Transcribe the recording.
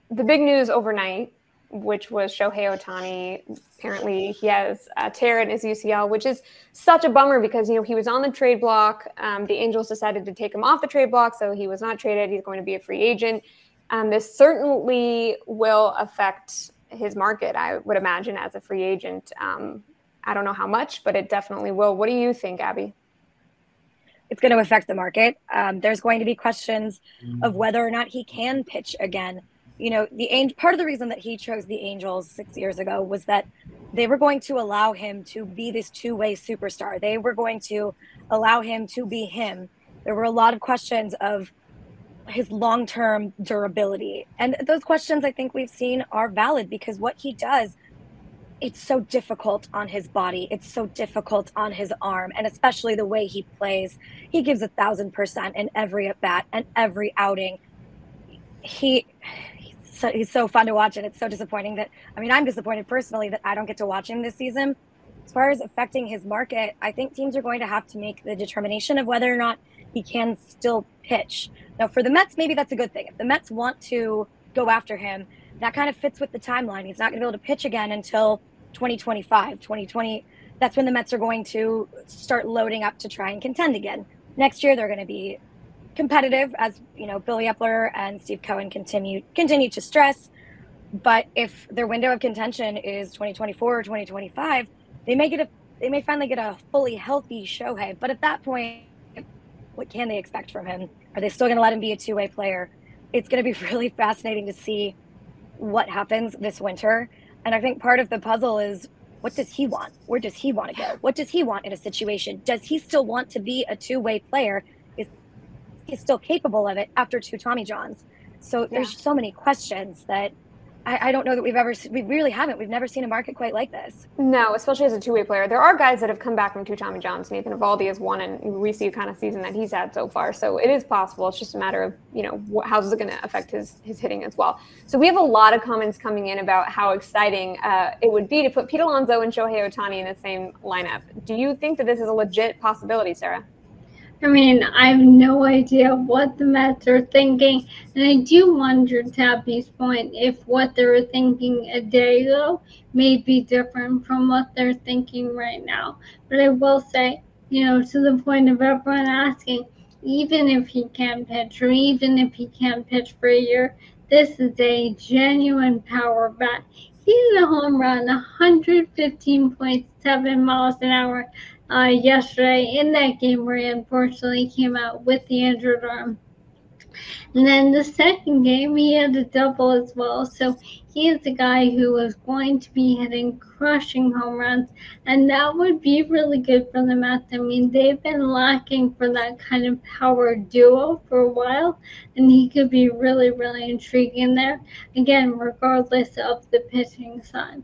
the big news overnight, which was Shohei Ohtani. Apparently he has a tear in his UCL, which is such a bummer because, he was on the trade block. The Angels decided to take him off the trade block, so he was not traded. He's going to be a free agent. This certainly will affect his market, I would imagine, as a free agent. I don't know how much, but it definitely will. What do you think, Abby? It's going to affect the market. There's going to be questions of whether or not he can pitch again. Part of the reason that he chose the Angels 6 years ago was that they were going to allow him to be this two-way superstar. They were going to allow him to be him. There were a lot of questions of his long-term durability. And those questions I think we've seen are valid because what he does, it's so difficult on his body. It's so difficult on his arm, and especially the way he plays. He gives 1,000% in every at bat and every outing. He's so fun to watch, and it's so disappointing that, I'm disappointed personally that I don't get to watch him this season. As far as affecting his market, I think teams are going to have to make the determination of whether or not he can still pitch. Now, for the Mets, maybe that's a good thing. If the Mets want to go after him, that kind of fits with the timeline. He's not going to be able to pitch again until 2025, 2020. That's when the Mets are going to start loading up to try and contend again. Next year, they're going to be competitive, as Billy Epler and Steve Cohen continue to stress. But if their window of contention is 2024 or 2025, they may finally get a fully healthy Shohei. But at that point, what can they expect from him? Are they still going to let him be a two-way player? It's going to be really fascinating to see what happens this winter. And I think part of the puzzle is, what does he want? Where does he want to go? What does he want in a situation? Does he still want to be a two-way player? Is he still capable of it after 2 Tommy Johns? So there's so many questions that I don't know that we really haven't. We've never seen a market quite like this. No, especially as a two-way player. There are guys that have come back from 2 Tommy Johns. Nathan Eovaldi is one, and we see the kind of season that he's had so far. So it is possible. It's just a matter of, how's it going to affect his hitting as well. So we have a lot of comments coming in about how exciting it would be to put Pete Alonso and Shohei Ohtani in the same lineup. Do you think that this is a legit possibility, Sarah? I have no idea what the Mets are thinking. And I do wonder, to Abby's point, if what they were thinking a day ago may be different from what they're thinking right now. But I will say, to the point of everyone asking, even if he can pitch, or even if he can't pitch for a year, this is a genuine power bat. He hit a home run 115.7 miles an hour yesterday in that game where he unfortunately came out with the injured arm. And then the second game, he had a double as well. So he is a guy who is going to be hitting crushing home runs, and that would be really good for the Mets. They've been lacking for that kind of power duo for a while, and he could be really, really intriguing there, again, regardless of the pitching side.